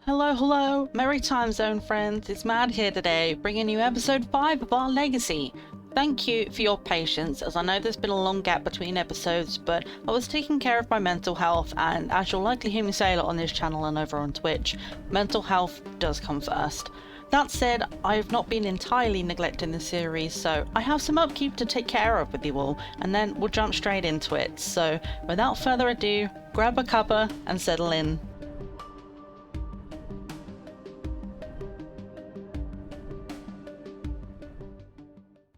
Hello, Merry Time Zone friends, it's Mad here today, bringing you episode 5 of our legacy. Thank you for your patience, as I know there's been a long gap between episodes, but I was taking care of my mental health, and as you'll likely hear me say a lot on this channel and over on Twitch, mental health does come first. That said, I've not been entirely neglecting the series, so I have some upkeep to take care of with you all, and then we'll jump straight into it. So without further ado, grab a cuppa and settle in.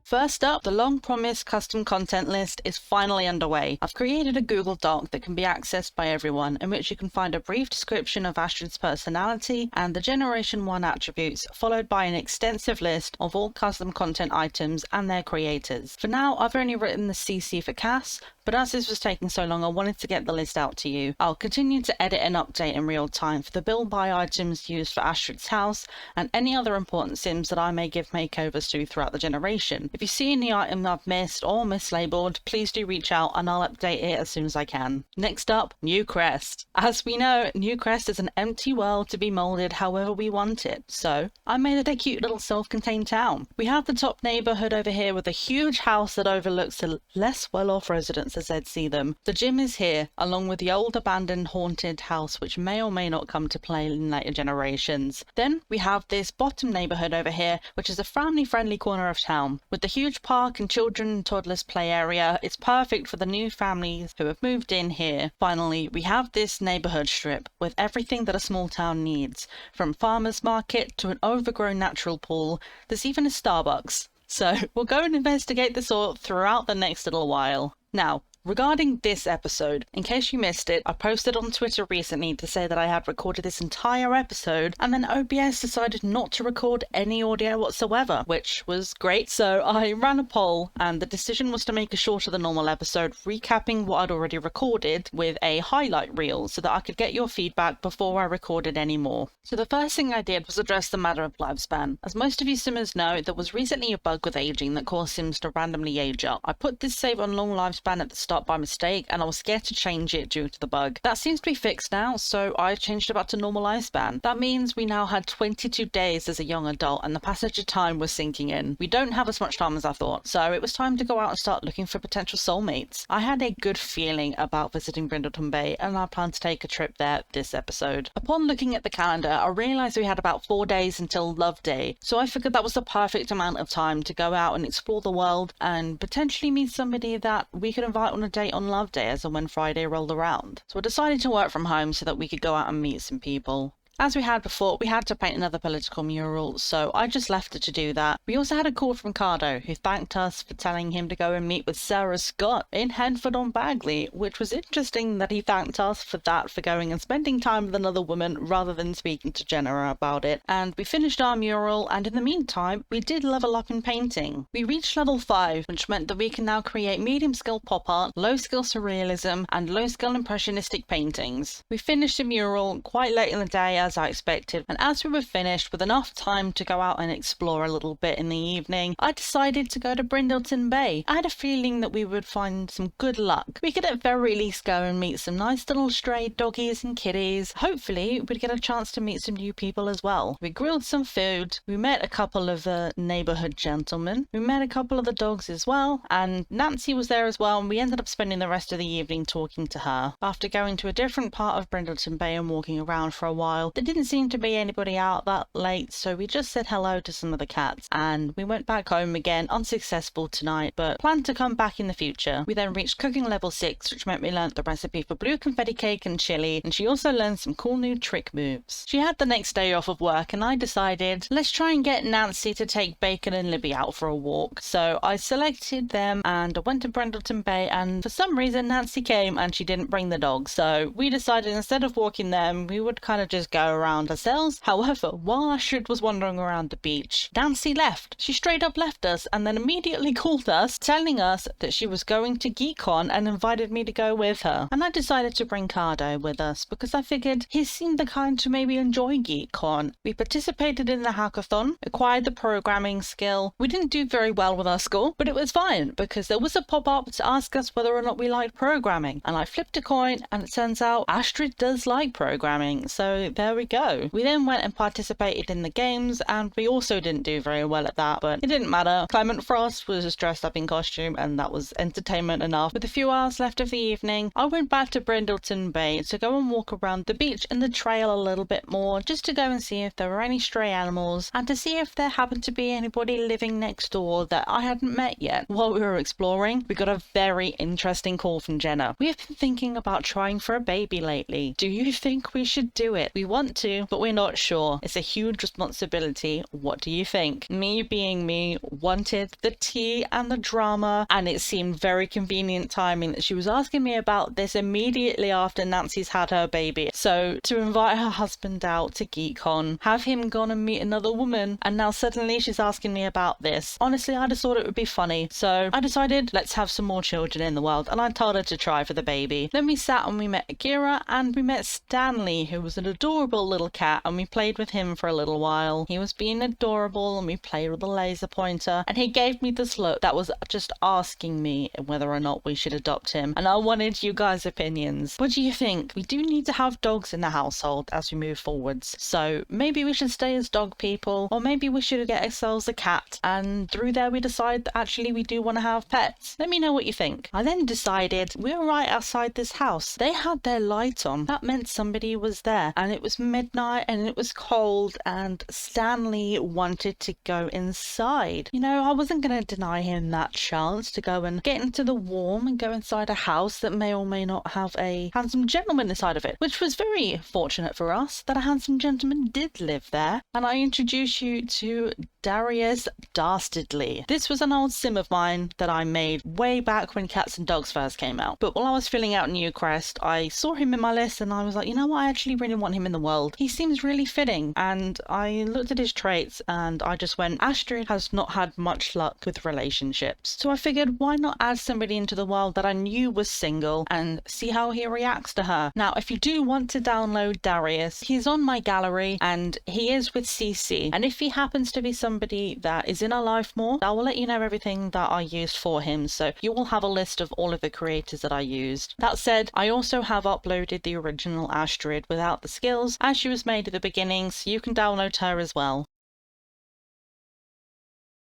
First up, the long-promised custom content list is finally underway. I've created a Google Doc that can be accessed by everyone, in which you can find a brief description of Astrid's personality and the Generation 1 attributes, followed by an extensive list of all custom content items and their creators. For now, I've only written the CC for Cass, but as this was taking so long, I wanted to get the list out to you. I'll continue to edit and update in real time for the build buy items used for Astrid's house and any other important sims that I may give makeovers to throughout the generation. If you see any item I've missed or mislabeled, please do reach out and I'll update it as soon as I can. Next up, New Crest. As we know, New Crest is an empty world to be moulded however we want it, so I made it a cute little self-contained town. We have the top neighbourhood over here with a huge house that overlooks the less well-off residents as I'd see them. The gym is here, along with the old abandoned haunted house which may or may not come to play in later generations. Then we have this bottom neighbourhood over here, which is a family-friendly corner of town. With the huge park and children and toddlers play area, it's perfect for the new families who have moved in here. Finally, we have this neighbourhood strip with everything that a small town needs, from farmer's market to an overgrown natural pool. There's even a Starbucks. So we'll go and investigate this all throughout the next little while. Now, regarding this episode, in case you missed it, I posted on Twitter recently to say that I had recorded this entire episode, and then OBS decided not to record any audio whatsoever, which was great. So I ran a poll, and the decision was to make a shorter than normal episode, recapping what I'd already recorded with a highlight reel so that I could get your feedback before I recorded any more. So the first thing I did was address the matter of lifespan. As most of you simmers know, there was recently a bug with aging that caused sims to randomly age up. I put this save on long lifespan at the start by mistake, and I was scared to change it due to the bug. That seems to be fixed now, so I changed it back to normal lifespan. That means we now had 22 days as a young adult, and the passage of time was sinking in. We don't have as much time as I thought, so it was time to go out and start looking for potential soulmates. I had a good feeling about visiting Brindleton Bay, and I plan to take a trip there this episode. Upon looking at the calendar, I realised we had about 4 days until Love Day, so I figured that was the perfect amount of time to go out and explore the world and potentially meet somebody that we could invite on a date on Love Day as and when Friday rolled around. So I decided to work from home so that we could go out and meet some people. As we had before, we had to paint another political mural, so I just left her to do that. We also had a call from Cardo, who thanked us for telling him to go and meet with Sarah Scott in Henford-on-Bagley, which was interesting that he thanked us for that, for going and spending time with another woman rather than speaking to Jenna about it. And we finished our mural, and in the meantime, we did level up in painting. We reached level 5, which meant that we can now create medium-skill pop art, low-skill surrealism, and low-skill impressionistic paintings. We finished the mural quite late in the day, as I expected, and as we were finished with enough time to go out and explore a little bit in the evening, I decided to go to Brindleton Bay. I had a feeling that we would find some good luck. We could at very least go and meet some nice little stray doggies and kitties. Hopefully we'd get a chance to meet some new people as well. We grilled some food, we met a couple of the neighbourhood gentlemen, we met a couple of the dogs as well, and Nancy was there as well, and we ended up spending the rest of the evening talking to her. After going to a different part of Brindleton Bay and walking around for a while, there didn't seem to be anybody out that late, so we just said hello to some of the cats, and we went back home again, unsuccessful tonight, but plan to come back in the future. We then reached cooking level 6, which meant we learnt the recipe for blue confetti cake and chili, and she also learned some cool new trick moves. She had the next day off of work, and I decided, let's try and get Nancy to take Bacon and Libby out for a walk. So I selected them, and I went to Brindleton Bay, and for some reason Nancy came and she didn't bring the dogs, so we decided instead of walking them, we would kind of just go around ourselves. However, while Astrid was wandering around the beach, Nancy left. She straight up left us and then immediately called us, telling us that she was going to GeekCon and invited me to go with her. And I decided to bring Cardo with us because I figured he seemed the kind to maybe enjoy GeekCon. We participated in the hackathon, acquired the programming skill. We didn't do very well with our score, but it was fine because there was a pop-up to ask us whether or not we liked programming. And I flipped a coin and it turns out Astrid does like programming. So there there we go. We then went and participated in the games, and we also didn't do very well at that, but it didn't matter. Clement Frost was just dressed up in costume, and that was entertainment enough. With a few hours left of the evening, I went back to Brindleton Bay to go and walk around the beach and the trail a little bit more, just to go and see if there were any stray animals, and to see if there happened to be anybody living next door that I hadn't met yet. While we were exploring, we got a very interesting call from Jenna. We have been thinking about trying for a baby lately. Do you think we should do it? We want to, but we're not sure. It's a huge responsibility. What do you think? Me being me, wanted the tea and the drama, and it seemed very convenient timing that she was asking me about this immediately after Nancy's had her baby. So to invite her husband out to GeekCon, have him gone and meet another woman, and now suddenly she's asking me about this. Honestly, I just thought it would be funny. So I decided, let's have some more children in the world, and I told her to try for the baby. Then we sat and we met Akira, and we met Stanley, who was an adorable little cat, and we played with him for a little while. He was being adorable, and we played with the laser pointer, and he gave me this look that was just asking me whether or not we should adopt him, and I wanted you guys' opinions. What do you think? We do need to have dogs in the household as we move forwards, so maybe we should stay as dog people, or maybe we should get ourselves a cat, and through there we decide that actually we do want to have pets. Let me know what you think. I then decided we were right outside this house. They had their light on. That meant somebody was there, and it was midnight and it was cold, and Stanley wanted to go inside. You know, I wasn't going to deny him that chance to go and get into the warm and go inside a house that may or may not have a handsome gentleman inside of it, which was very fortunate for us that a handsome gentleman did live there. And I introduce you to Darius Dastardly. This was an old sim of mine that I made way back when Cats and Dogs first came out. But while I was filling out Newcrest, I saw him in my list and I was like, you know what, I actually really want him in the world. He seems really fitting. And I looked at his traits and I just went, Astrid has not had much luck with relationships. So I figured, why not add somebody into the world that I knew was single and see how he reacts to her. Now, if you do want to download Darius, he's on my gallery and he is with CC. And if he happens to be somebody that is in our life more, I will let you know everything that I used for him. So you will have a list of all of the creators that I used. That said, I also have uploaded the original Astrid without the skills as she was made at the beginning, so you can download her as well.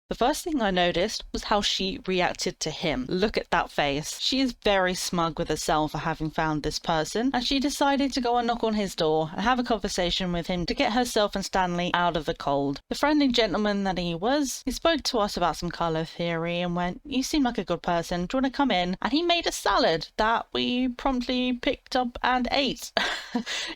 The first thing I noticed was how she reacted to him. Look at that face. She is very smug with herself for having found this person, and she decided to go and knock on his door and have a conversation with him to get herself and Stanley out of the cold. The friendly gentleman that he was, he spoke to us about some colour theory and went, you seem like a good person, do you want to come in? And he made a salad that we promptly picked up and ate.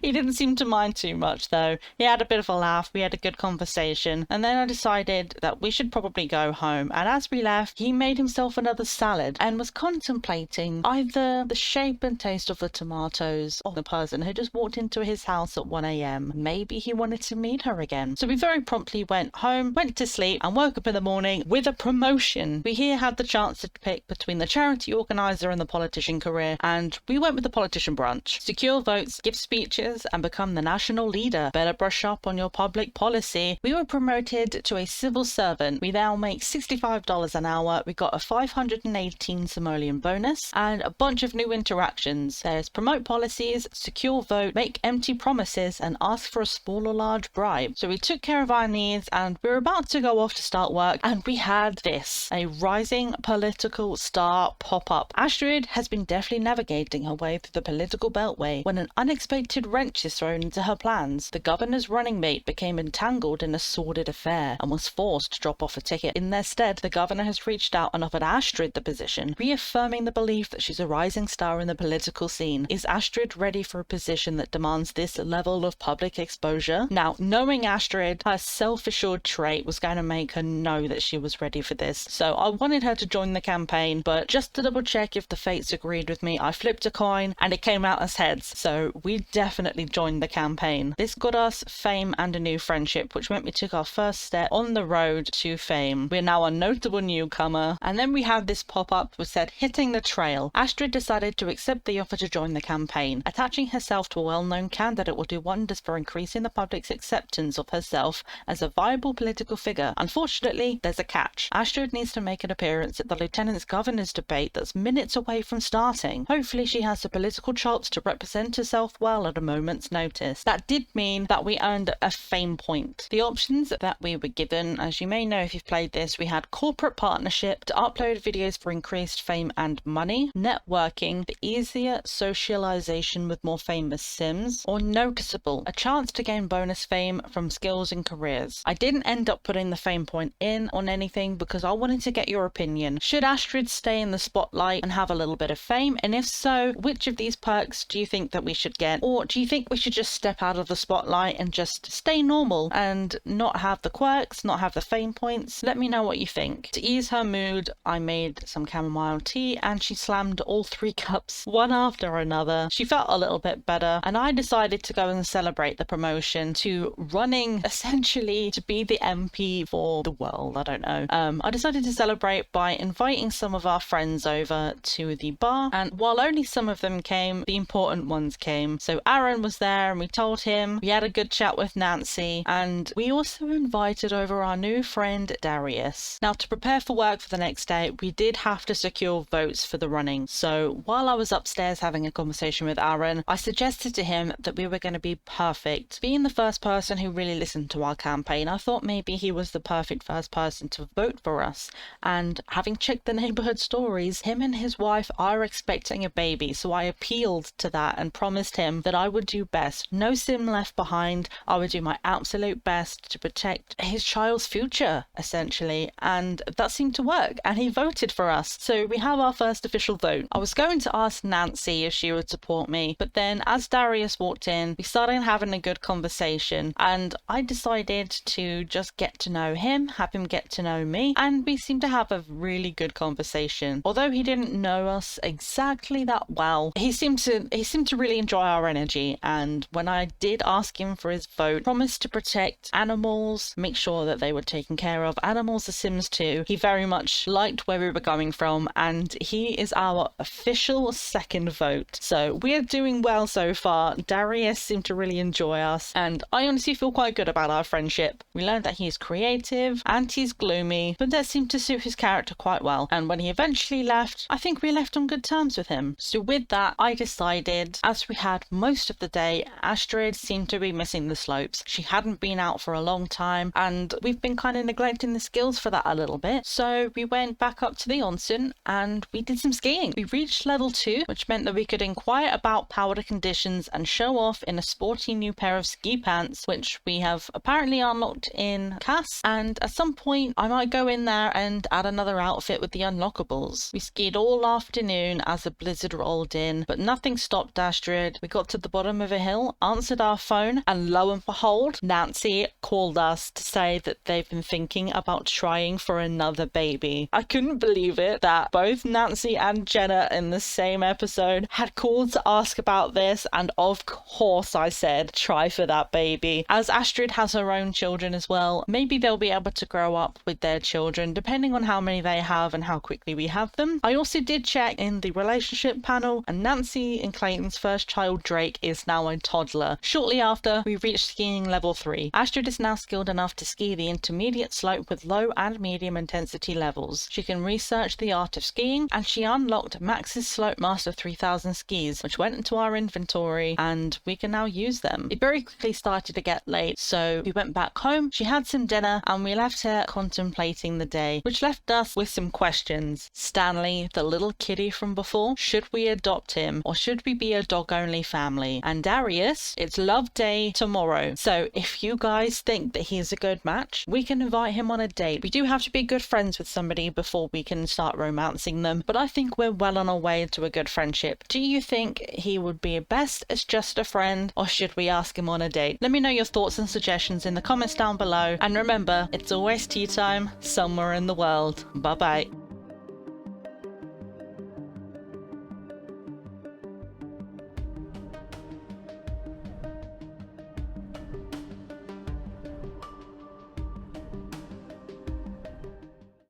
He didn't seem to mind too much though. He had a bit of a laugh, we had a good conversation, and then I decided that we should probably go home. And as we left, he made himself another salad and was contemplating either the shape and taste of the tomatoes of the person who just walked into his house at 1 a.m. Maybe he wanted to meet her again. So we very promptly went home, went to sleep, and woke up in the morning with a promotion. We here had the chance to pick between the charity organizer and the politician career, and we went with the politician branch. Secure votes, give speeches, and become the national leader. Better brush up on your public policy. We were promoted to a civil servant. We now make $65 an hour. We got a 518 simoleon bonus and a bunch of new interactions. There's promote policies, secure vote, make empty promises, and ask for a small or large bribe. So we took care of our needs and we were about to go off to start work, and we had this, a rising political star pop up. Astrid has been deftly navigating her way through the political beltway when an unexpected wrench is thrown into her plans. The governor's running mate became entangled in a sordid affair and was forced to drop off a ticket. In their stead, the governor has reached out and offered Astrid the position, reaffirming the belief that she's a rising star in the political scene. Is Astrid ready for a position that demands this level of public exposure? Now, knowing Astrid, her self-assured trait was going to make her know that she was ready for this. So I wanted her to join the campaign, but just to double check if the fates agreed with me, I flipped a coin and it came out as heads. So we definitely joined the campaign. This got us fame and a new friendship, which meant we took our first step on the road to fame. fame. We're now a notable newcomer. And then we had this pop-up which said, hitting the trail. Astrid decided to accept the offer to join the campaign. Attaching herself to a well-known candidate will do wonders for increasing the public's acceptance of herself as a viable political figure. Unfortunately, there's a catch. Astrid needs to make an appearance at the Lieutenant's Governor's debate that's minutes away from starting. Hopefully she has the political chops to represent herself well at a moment's notice. That did mean that we earned a fame point. The options that we were given, as you may know if you've played this, we had corporate partnership, to upload videos for increased fame and money, networking, the easier socialization with more famous sims, or noticeable, a chance to gain bonus fame from skills and careers. I didn't end up putting the fame point in on anything because I wanted to get your opinion. Should Astrid stay in the spotlight and have a little bit of fame? And if so, which of these perks do you think that we should get? Or do you think we should just step out of the spotlight and just stay normal and not have the quirks, not have the fame points? Let me know what you think. To ease her mood, I made some chamomile tea and she slammed all 3 cups one after another. She felt a little bit better and I decided to go and celebrate the promotion to running, essentially to be the MP for the world. I don't know. I decided to celebrate by inviting some of our friends over to the bar, and while only some of them came, the important ones came. So Aaron was there and we told him. We had a good chat with Nancy and we also invited over our new friend Darius. Now, to prepare for work for the next day, we did have to secure votes for the running. So while I was upstairs having a conversation with Aaron, I suggested to him that we were going to be perfect. Being the first person who really listened to our campaign, I thought maybe he was the perfect first person to vote for us. And having checked the neighborhood stories, him and his wife are expecting a baby. So I appealed to that and promised him that I would do best. No sim left behind. I would do my absolute best to protect his child's future, essentially. And that seemed to work. And he voted for us. So we have our first official vote. I was going to ask Nancy if she would support me, but then as Darius walked in, we started having a good conversation and I decided to just get to know him, have him get to know me, and we seemed to have a really good conversation. Although he didn't know us exactly that well, he seemed to really enjoy our energy, and when I did ask him for his vote, promised to protect animals, make sure that they were taken care of, animals, the Sims too. He very much liked where we were going from and he is our official second vote. So we're doing well so far. Darius seemed to really enjoy us and I honestly feel quite good about our friendship. We learned that he's creative and he's gloomy, but that seemed to suit his character quite well. And when he eventually left, I think we left on good terms with him. So with that, I decided, as we had most of the day, Astrid seemed to be missing the slopes. She hadn't been out for a long time and we've been kind of neglecting the skills for that a little bit. So we went back up to the onsen and we did some skiing. We reached level 2, which meant that we could inquire about powder conditions and show off in a sporty new pair of ski pants, which we have apparently unlocked in Cass. And at some point, I might go in there and add another outfit with the unlockables. We skied all afternoon as the blizzard rolled in, but nothing stopped Astrid. We got to the bottom of a hill, answered our phone, and lo and behold, Nancy called us to say that they've been thinking about trying for another baby. I couldn't believe it that both Nancy and Jenna in the same episode had called to ask about this, and of course I said try for that baby. As Astrid has her own children as well, maybe they'll be able to grow up with their children depending on how many they have and how quickly we have them. I also did check in the relationship panel and Nancy and Clayton's first child Drake is now a toddler. Shortly after, we reached skiing level 3. Astrid is now skilled enough to ski the intermediate slope with low and medium intensity levels. She can research the art of skiing and she unlocked Max's Slope Master 3000 skis, which went into our inventory and we can now use them. It very quickly started to get late, so we went back home. She had some dinner and we left her contemplating the day, which left us with some questions. Stanley, the little kitty from before, should we adopt him or should we be a dog-only family? And Darius, it's love day tomorrow, so if you guys think that he's a good match, we can invite him on a date. We do have to be good friends with somebody before we can start romancing them, but I think we're well on our way to a good friendship. Do you think he would be best as just a friend, or should we ask him on a date? Let me know your thoughts and suggestions in the comments down below, and remember, it's always tea time somewhere in the world. Bye bye.